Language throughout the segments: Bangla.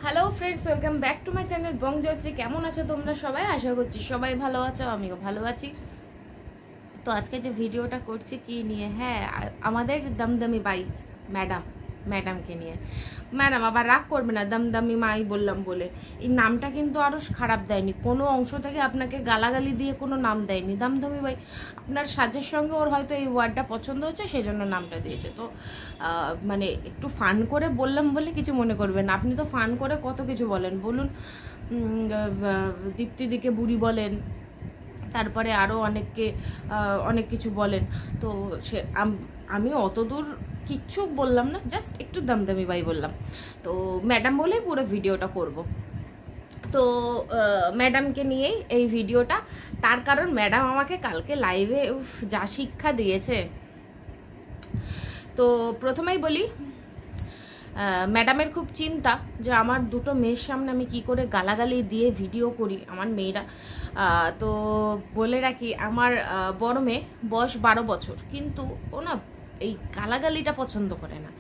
Hello friends, welcome back to my channel Bong Joyshree. কেমন আছো তোমরা সবাই? আশা করছি সবাই ভালো আছো, আমিও ভালো আছি। তো আজকে যে ভিডিওটা করছি কি নিয়ে, হ্যাঁ, আমাদের দমদমি বাই ম্যাডামকে নিয়ে। ম্যাডাম আবার রাগ করবে না, দমদমি মাই বললাম বলে। এই নামটা কিন্তু আরও খারাপ দেয়নি, কোনো অংশ থেকে আপনাকে গালাগালি দিয়ে কোনো নাম দেয়নি। দমদমি বাই আপনার সাজের সঙ্গে ওর হয়তো এই ওয়ার্ডটা পছন্দ হচ্ছে, সেজন্য নামটা দিয়েছে। তো মানে একটু ফান করে বললাম বলে কিছু মনে করবেন না। আপনি তো ফান করে কত কিছু বলেন, বলুন। দীপ্তিদিকে বুড়ি বলেন, তারপরে আরও অনেককে অনেক কিছু বলেন। তো সে আমি অত দূর কিচ্ছু বললাম না, জাস্ট একটু দমদমি বাই বললাম। তো ম্যাডাম বলেই পুরো ভিডিওটা করব। তো ম্যাডামকে নিয়েই এই ভিডিওটা, তার কারণ ম্যাডাম আমাকে কালকে লাইভে যা শিক্ষা দিয়েছে। তো প্রথমেই বলি, ম্যাডামের খুব চিন্তা যে আমার দুটো মেয়ের সামনে আমি কি করে গালাগালি দিয়ে ভিডিও করি, আমার মেয়েরা। তো বলে রাখি, আমার বড় মেয়ে বয়স 12 বছর, কিন্তু ও না এই গালাগালিটা পছন্দ করে না।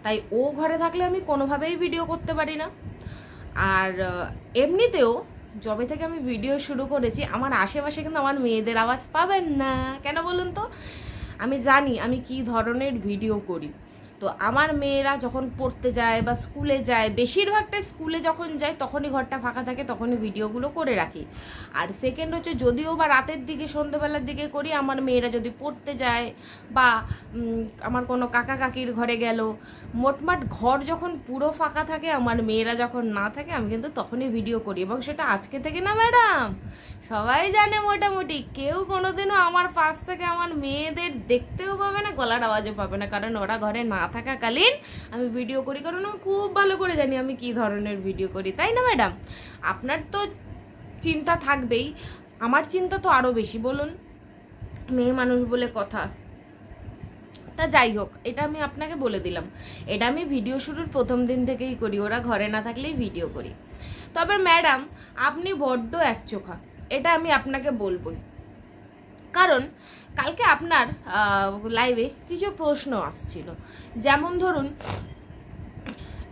তাই ও ঘরে থাকলে আমি কোনোভাবেই ভিডিও করতে পারি না। আর এমনিতেও যবে থেকে আমি ভিডিও শুরু করেছি, আমার আশেপাশে কিন্তু আমার মেয়েদের আওয়াজ পাবেন না। কেন বলুন তো? আমি জানি আমি কি ধরনের ভিডিও করি। তো আমার মেয়েরা যখন পড়তে যায় বা স্কুলে যায়, বেশিরভাগটাই স্কুলে যখন যায় তখনই ঘরটা ফাঁকা থাকে, তখনই ভিডিওগুলো করে রাখি। আর সেকেন্ড হচ্ছে, যদিও বা রাতের দিকে সন্ধ্যেবেলার দিকে করি, আমার মেয়েরা যদি পড়তে যায় বা আমার কোনো কাকা কাকির ঘরে গেল, মোটমাট ঘর যখন পুরো ফাঁকা থাকে, আমার মেয়েরা যখন না থাকে, আমি কিন্তু তখনই ভিডিও করি। এবং সেটা আজকে থেকে না ম্যাডাম, সবাই জানে মোটামুটি। কেউ কোনোদিনও আমার পাশ থেকে আমার মেয়েদের দেখতেও পাবে না, গলার আওয়াজও পাবে না, কারণ ওরা ঘরে না থাকাকালীন আমি ভিডিও করি। কারণ আমি খুব ভালো করে জানি আমি কি ধরনের ভিডিও করি, তাই না ম্যাডাম? আপনার তো চিন্তা থাকবেই, আমার চিন্তা তো আরও বেশি, বলুন। মেয়ে মানুষ বলে কথা। তা যাই হোক, এটা আমি আপনাকে বলে দিলাম, এটা আমি ভিডিও শুরুর প্রথম দিন থেকেই করি, ওরা ঘরে না থাকলেই ভিডিও করি। তবে ম্যাডাম, আপনি বড্ড একচোখা, এটা আমি আপনাকে বলবই। কারণ কালকে আপনার লাইভে কিছু প্রশ্ন আসছিল, যেমন ধরুন,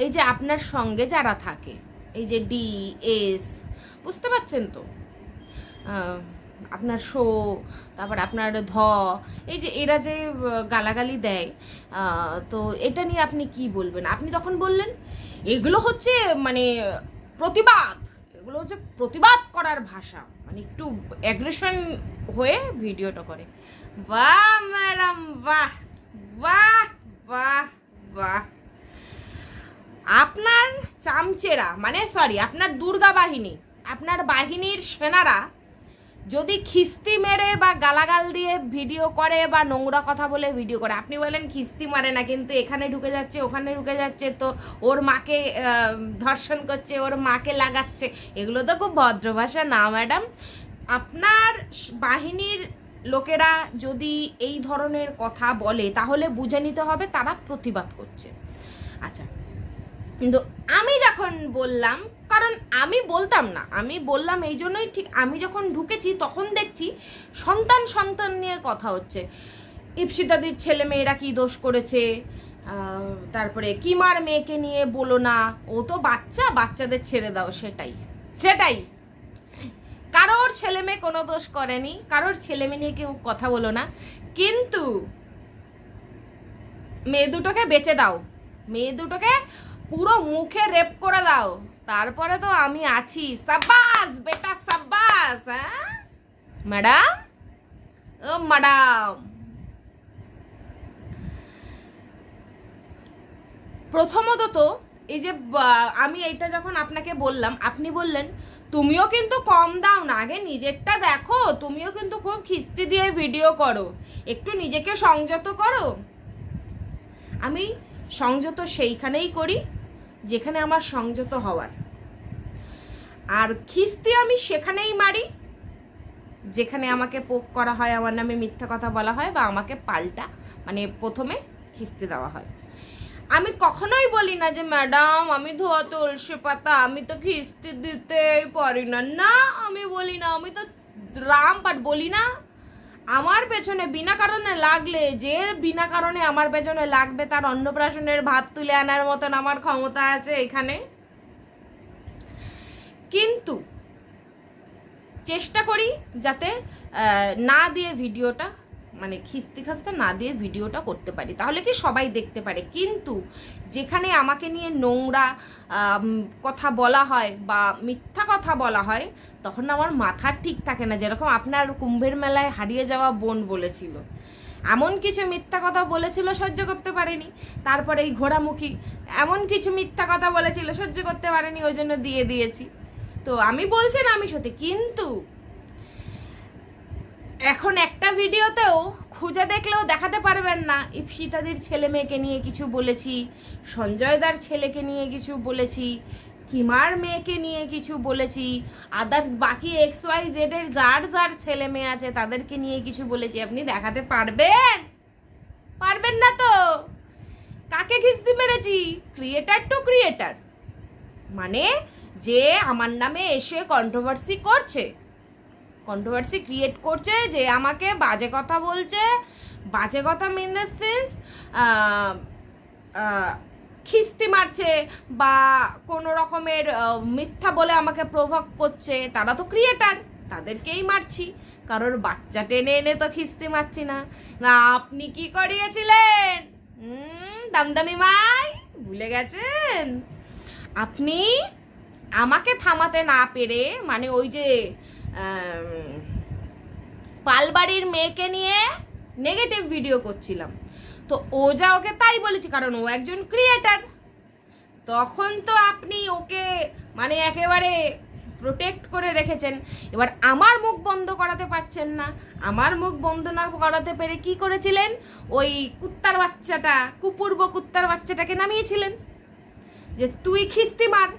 এই যে আপনার সঙ্গে যারা থাকে, এই যে ডি এস, বুঝতে পারছেন তো, আপনার শো, তারপর আপনার এই যে এরা যে গালাগালি দেয়, তো এটা নিয়ে আপনি কি বলবেন? আপনি তখন বললেন এগুলো হচ্ছে মানে প্রতিবাদ, এগুলো হচ্ছে প্রতিবাদ করার ভাষা, মানে একটু অ্যাগ্রেশন হয়ে ভিডিওটা করে। বাহ ম্যাডাম, বাহ বাহ বাহ বাহ। আপনার চামচেরা, মানে সরি, আপনার দুর্গা বাহিনী, আপনার বাহিনীর সেনারা যদি খিস্তি মেরে বা গালাগাল দিয়ে ভিডিও করে বা নোংরা কথা বলে ভিডিও করে, আপনি বলেন খিস্তি মারে না, কিন্তু এখানে ঢুকে যাচ্ছে, ওখানে ঢুকে যাচ্ছে, তো ওর মাকে ধর্ষণ করছে, ওর মাকে লাগাচ্ছে, এগুলো তো খুব ভদ্র ভাষা না ম্যাডাম। আপনার বাহিনীর লোকেরা যদি এই ধরনের কথা বলে, তাহলে বুঝে নিতে হবে তারা প্রতিবাদ করছে। আচ্ছা, কিন্তু আমি যখন বললাম, কারণ আমি বলতাম না, আমি বললাম এই জন্যই, ঠিক আমি যখন ঢুকেছি তখন দেখছি সন্তান নিয়ে কথা হচ্ছে। ইপসিতাদির ছেলে মেয়েরা কি দোষ করেছে, তারপরে কিমার মেয়েকে নিয়ে বলো না, ও তো বাচ্চাদের ছেড়ে দাও, সেটাই। কারোর ছেলে মেয়ে কোনো দোষ করেনি, কারোর ছেলে মেয়ে নিয়ে কেউ কথা বলো না, কিন্তু মেয়ে দুটোকে বেঁচে দাও, মেয়ে দুটোকে পুরো মুখে রেপ করে দাও, তারপরে তো আমি আছি। সাব্বাস বেটা, সাব্বাস। হ্যাঁ ম্যাডাম, ও ম্যাডাম, প্রথমত তো এই যে আমি এইটা যখন আপনাকে বললাম, আপনি বললেন তুমিও কিন্তু কম দাও না, আগে নিজেরটা দেখো, তুমিও কিন্তু খুব খিস্তি দিয়ে ভিডিও করো, একটু নিজেকে সংযত করো। আমি সংযত সেইখানেই করি যেখানে আমার সংযত হওয়ার, আর খিস্তি আমি সেখানেই মারি যেখানে আমাকে পোক করা হয়, আমার নামে মিথ্যা কথা বলা হয়, বা আমাকে পাল্টা মানে প্রথমে খিস্তি দেওয়া হয়। আমি কখনোই বলি না যে ম্যাডাম আমি ধোয়া তুলসী পাতা, আমি তো খিস্তি দিতেই পারি না, না আমি বলি না, আমি তো রামপাট বলি না। আমার পেছনে বিনা কারণে লাগলে, যে বিনা কারণে আমার পেছনে লাগবে, তার অন্নপ্রাশনের ভাত তুলে আনার মতন আমার ক্ষমতা আছে এখানে। চেষ্টা করি যাতে না দিয়ে ভিডিওটা মানে খিস্তি খাস্তা না দিয়ে ভিডিওটা করতে পারি, তাহলে কি সবাই দেখতে পারে। কিন্তু যেখানে আমাকে নিয়ে নোংরা কথা বলা হয় বা মিথ্যা কথা বলা হয় তখন আমার মাথা ঠিক থাকে না। যেরকম আপনার কুম্ভের মেলায় হারিয়ে যাওয়া বোন বলেছিল, এমন কিছু মিথ্যা কথা বলেছিল সহ্য করতে পারেনি। তারপরে এই ঘোড়ামুখী এমন কিছু মিথ্যা কথা বলেছিল সহ্য করতে পারেনি, ওই জন্য দিয়ে দিয়েছি। তো আমি বলছি না আমি সত্যি, কিন্তু এখন একটা ভিডিওতেও খুঁজে দেখলেও দেখাতে পারবেন না ইপসিতাদির ছেলে মেয়েকে নিয়ে কিছু বলেছি, সঞ্জয়দার ছেলেকে নিয়ে কিছু বলেছি, কিমার মেয়েকে নিয়ে কিছু বলেছি, আদার্স বাকি XYZ এর যার যার ছেলে মেয়ে আছে তাদেরকে নিয়ে কিছু বলেছি। আপনি দেখাতে পারবেন? পারবেন না তো। কাকে খিস্তি মেরেছি? ক্রিয়েটার টু ক্রিয়েটার, মানে যে আমার নামে এসে কন্ট্রোভার্সি করছে, কন্ট্রোভার্সি ক্রিয়েট করছে, যে আমাকে বাজে কথা বলছে, বাজে কথা মিন দ্য সেন্স খিস্তি মারছে বা কোনো রকমের মিথ্যা বলে আমাকে প্রভোক করছে, তারা তো ক্রিয়েটার, তাদেরকেই মারছি। কারোর বাচ্চা টেনে এনে তো খিস্তি মারছি না। না আপনি কি করিয়েছিলেন দামদামি মাই, ভুলে গেছেন? আপনি আমাকে থামাতে না পেরে, মানে ওই যে পালবাড়ির মেয়েকে নিয়ে নেগেটিভ ভিডিও করছিলাম, তো ও যা ওকে তাই বলেছি কারণ ও একজন ক্রিয়েটার। তখন তো আপনি ওকে মানে একেবারে প্রোটেক্ট করে রেখেছেন। এবার আমার মুখ বন্ধ করাতে পারছেন না। আমার মুখ বন্ধ না করাতে পেরে কি করেছিলেন? ওই কুত্তার বাচ্চাটা, কুপূর্ব কুত্তার বাচ্চাটাকে নামিয়েছিলেন যে তুই খিস্তি মার,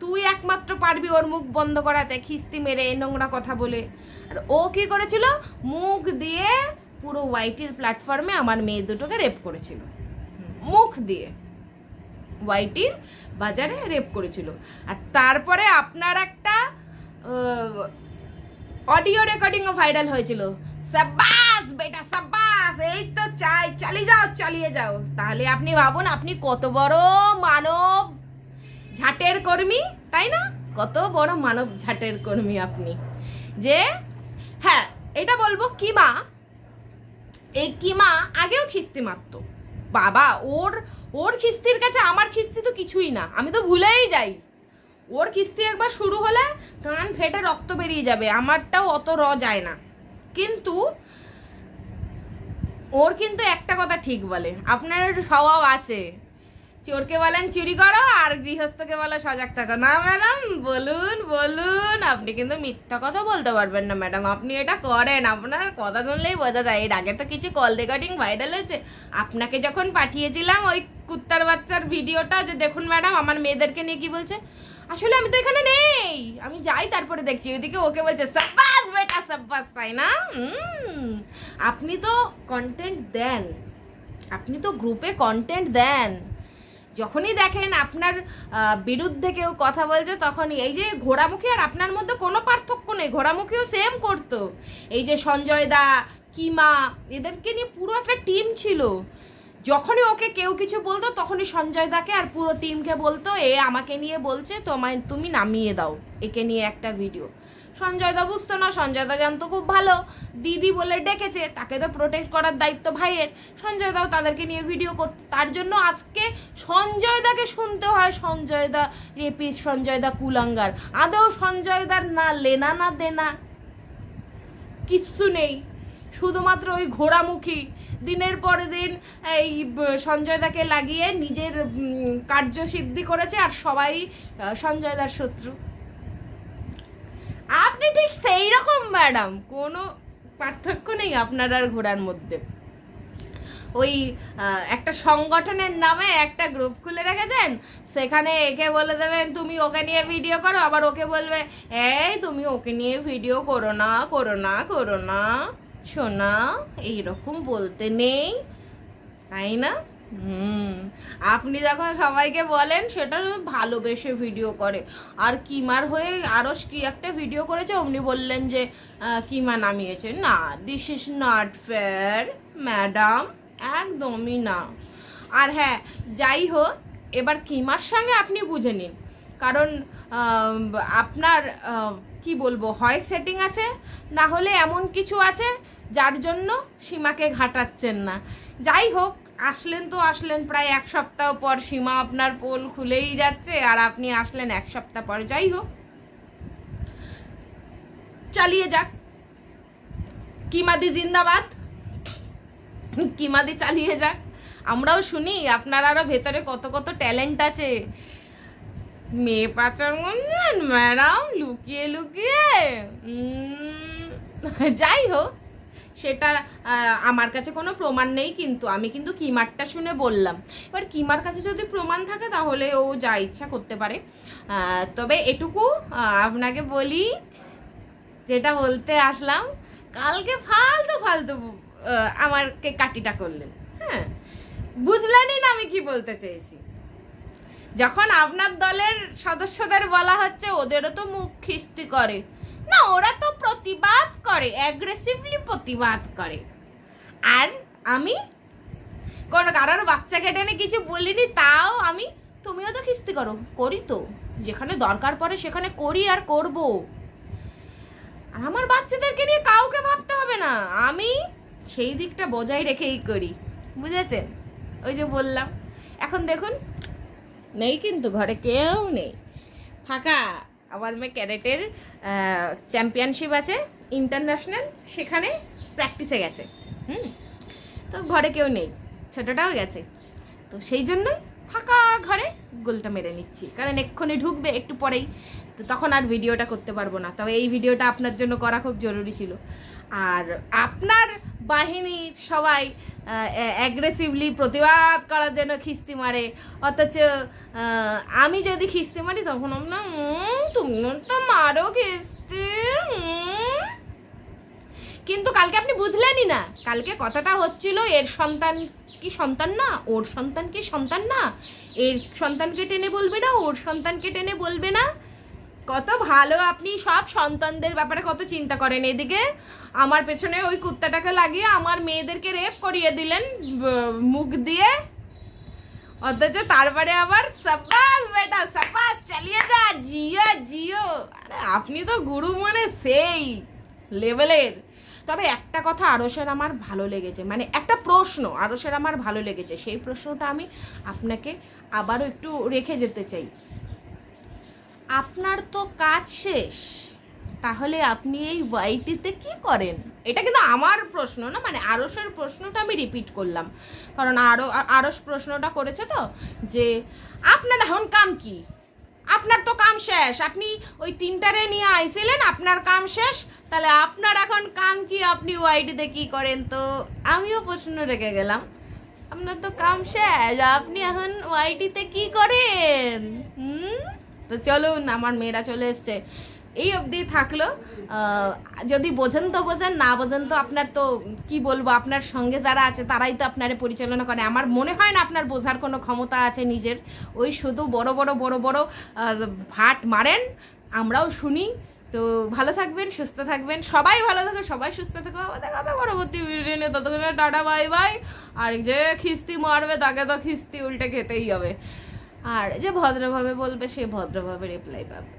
তুই একমাত্র পারবি ওর মুখ বন্ধ করাতে, খিস্তি মেরে নোংরা কথা বলে। আর ও কি করেছিল? মুখ দিয়ে পুরো ওয়াইটির প্ল্যাটফর্মে আমার মেয়ে দুটোকে রেপ করেছিল, মুখ দিয়ে ওয়াইটির বাজারে রেপ করেছিল। আর তারপরে আপনার একটা অডিও রেকর্ডিংও ভাইরাল হয়েছিল, সাব্বাস বেটা সাব্বাস, এই তো চাই, চালিয়ে যাও চালিয়ে যাও। তাহলে আপনি ভাবুন আপনি কত বড় মানব ঝাটের কর্মী, তাই না? কত বড় মানব ঝাটের কর্মী আপনি। যে হ্যাঁ এটা বলবো, কিমা, এই কিমা আগেও খিস্তি মারতো বাবা, ওর খিস্তির কাছে আমার খিস্তি তো কিছুই না, আমি তো ভুলেই যাই। ওর খিস্তি একবার শুরু হলে কান ফেটে রক্ত বেরিয়ে যাবে, আমারটাও অত যায় না। কিন্তু ওর কিন্তু একটা কথা ঠিক বলে, আপনার স্বভাব আছে, চোরকে বলেন চুরি করো আর গৃহস্থকে বলে সজাগ থাকো। না ম্যাডাম, বলুন বলুন, আপনি কিন্তু মিথ্যা কথা বলতে পারবেন না ম্যাডাম, আপনি এটা করেন, আপনার কথা শুনলেই বোঝা যায়। এর আগে তো কিছু কল রেকর্ডিং ভাইরাল হয়েছে, আপনাকে যখন পাঠিয়েছিলাম ওই কুত্তার বাচ্চার ভিডিওটা, যে দেখুন ম্যাডাম আমার মেয়েদেরকে নিয়ে কি বলছে, আসলে আমি তো এখানে নেই, আমি যাই তারপরে দেখছি, ওইদিকে ওকে বলছে সাব্বাস বেটা সাব্বাস, তাই না? আপনি তো কন্টেন্ট দেন, আপনি তো গ্রুপে কন্টেন্ট দেন, যখনই দেখেন আপনার বিরুদ্ধে কেউ কথা বলছে তখনই। এই যে ঘোড়ামুখী আর আপনার মধ্যে কোনো পার্থক্য নেই, ঘোড়ামুখীও সেম করতো। এই যে সঞ্জয় দা, কিমা, এদেরকে নিয়ে পুরো একটা টিম ছিল, যখনই ওকে কেউ কিছু বলতো তখনই সঞ্জয় দাকে আর পুরো টিমকে বলতো এ আমাকে নিয়ে বলছে, তোমায় তুমি নামিয়ে দাও একে নিয়ে একটা ভিডিও। সঞ্জয় দা বুঝতো না, সঞ্জয় দা জানতো খুব ভালো, দিদি বলে ডেকেছে, তাকে তো প্রোটেক্ট করার দায়িত্ব ভাইয়ের। সঞ্জয় দাও তাদেরকে নিয়ে ভিডিও করতো, তার জন্য আজকে সঞ্জয় দাকে শুনতে হয় সঞ্জয় দা রেপিস, সঞ্জয় দা কুলাঙ্গার। আদৌ সঞ্জয় দার না লেনা না দেনা কিচ্ছু নেই, শুধুমাত্র ওই ঘোড়ামুখী দিনের পর দিন এই সঞ্জয় দাকে লাগিয়ে নিজের কার্যসিদ্ধি করেছে, আর সবাই সঞ্জয় দার শত্রু। আপনি ঠিক সেই রকম ম্যাডাম, কোনো পার্থক্য নেই আপনার আর ঘোড়ার মধ্যে। ওই একটা সংগঠনের নামে একটা গ্রুপ খুলে রেখেছেন, সেখানে একে বলে দেবেন তুমি ওকে নিয়ে ভিডিও করো, আবার ওকে বলবে এই তুমি ওকে নিয়ে ভিডিও করো না করো না করো না শোনা, এইরকম বলতে নেই, তাই না? আপনি যখন সবাইকে বলেন সেটা ভালোবেসে ভিডিও করে। আর কিমার হয়ে আরো কি একটা ভিডিও করেছে, অমনি বললেন যে কিমা নামিয়েছে। না, this is not fair madam, একদমই না। আর হ্যাঁ যাই হোক, এবার কিমার সঙ্গে আপনি বুঝে নিন, কারণ আপনার কি বলবো, হয় সেটিং আছে, না হলে এমন কিছু আছে যার জন্য সীমাকে ঘাটাচ্ছেন না। যাই হোক, আসলেন তো আসলেন প্রায় 1 সপ্তাহ পর, সীমা আপনার পোল খুলেই যাচ্ছে আর আপনি আসলেন 1 সপ্তাহ পর। যাই হোক, চালিয়ে যাক, কিমাদি জিন্দাবাদ, কিমাদি চালিয়ে যাক। আমরাও শুনি আপনার আরো ভেতরে কত কত ট্যালেন্ট আছে। মেয়ে পাচার করলেন ম্যাডাম লুকিয়ে লুকিয়ে। যাই হোক, সেটা আমার কাছে কোনো প্রমাণ নেই, কিন্তু আমি কিন্তু কিমারটা শুনে বললাম। এবার কিমার কাছে যদি প্রমাণ থাকে তাহলে ও যা ইচ্ছা করতে পারে। তবে এটুকু আপনাকে বলি, যেটা বলতে আসলাম, কালকে ফালতু ফালতু আমাকে কাটিটা করলেন। হ্যাঁ, বুঝলেনই না আমি কি বলতে চেয়েছি। যখন আপনার দলের সদস্যদের বলা হচ্ছে ওদেরও তো মুখ খিস্তি করে, না ওরা তো প্রতিবাদ করে, অ্যাগ্রেসিভলি প্রতিবাদ করে। আর আমি কোন কারোর বাচ্চাকে টেনে কিছু বলিনি, তাও আমি তুমিও তো খিস্তি করো, করি তো, যেখানে দরকার পড়ে সেখানে করি আর করব। আর আমার বাচ্চাদেরকে নিয়ে কাউকে ভাবতে হবে না, আমি সেই দিকটা বজায় রেখেই করি, বুঝেছেন? ওই যে বললাম, এখন দেখুন নেই, কিন্তু ঘরে কেউ নেই, ফাঁকা। আমার মেয়ে ক্যারেটের চ্যাম্পিয়নশিপ আছে ইন্টারন্যাশনাল, সেখানে প্র্যাকটিসে গেছে। তো ঘরে কেউ নেই, ছোটটাও গেছে, তো সেই জন্যই ফাঁকা ঘরে গোলটা মেরে নিচ্ছি, কারণ এক্ষুনি ঢুকবে একটু পরেই, তো তখন আর ভিডিওটা করতে পারবো না। তবে এই ভিডিওটা আপনার জন্য করা খুব জরুরি ছিল। আর আপনার বাহিনীর সবাই অ্যাগ্রেসিভলি প্রতিবাদ করার জন্য খিস্তি মারে, অথচ আমি যদি খিস্তি মারি তখন না তুমি তো মারো খিস্তি। কিন্তু কালকে আপনি বুঝলেনই না, কালকে কথাটা হচ্ছিল এর সন্তান কি সন্তান না, ওর সন্তান কি সন্তান না, এর সন্তানকে টেনে বলবে না, ওর সন্তানকে টেনে বলবে না। কত ভালো আপনি সব সন্তানদের ব্যাপারে কত চিন্তা করেন, এদিকে আমার পেছনে ওই কুত্তাটাকে লাগিয়ে আমার মেয়েদেরকে রেপ করিয়ে দিলেন মুখ দিয়ে, অথচ তারপরে আবার সাবাস বেটা সাবাস চালিয়ে যা, জিও জিও। আরে আপনি তো গুরু মানে সেই লেভেলের। তবে একটা কথা আরশের আমার ভালো লেগেছে, মানে একটা প্রশ্ন আরশের আমার ভালো লেগেছে, সেই প্রশ্নটা আমি আপনাকে আবারও একটু রেখে যেতে চাই। আপনার তো কাজ শেষ, তাহলে আপনি এই ওয়াইটিতে কি করেন? এটা কিন্তু আমার প্রশ্ন না, মানে আরশের প্রশ্নটা আমি রিপিট করলাম, কারণ আরশ প্রশ্নটা করেছে তো, যে আপনার এখন কাম কি, আপনার তো কাম শেষ, আপনি ওই 3টারে নিয়ে আইছিলেন, আপনার কাম শেষ, তাহলে আপনার এখন কাম কি, আপনি ওয়াইটিতে কি করেন? তো আমিও প্রশ্ন রেখে গেলাম, আপনার তো কাম শেষ, আপনি এখন ওয়াইটিতে কি করেন? তো চলুন, আমার মেয়েরা চলে এসছে, এই অবধি থাকলো। যদি বোঝেন তো বোঝেন, না বোঝেন তো আপনার তো কি বলবো, আপনার সঙ্গে যারা আছে তারাই তো আপনারে পরিচালনা করে। আমার মনে হয় না আপনার বোঝার কোনো ক্ষমতা আছে নিজের, ওই শুধু বড় বড় বড় বড় ভাট মারেন, আমরাও শুনি। তো ভালো থাকবেন, সুস্থ থাকবেন, সবাই ভালো থাকো, সবাই সুস্থ থাকো, দেখা হবে পরবর্তী ভিডিও নিয়ে। ততক্ষণে টাটা বাই বাই। আর যে খিস্তি মারবে তাকে তো খিস্তি উল্টে খেতেই হবে, আর যে ভদ্রভাবে বলবে সে ভদ্রভাবে রিপ্লাই পাবে।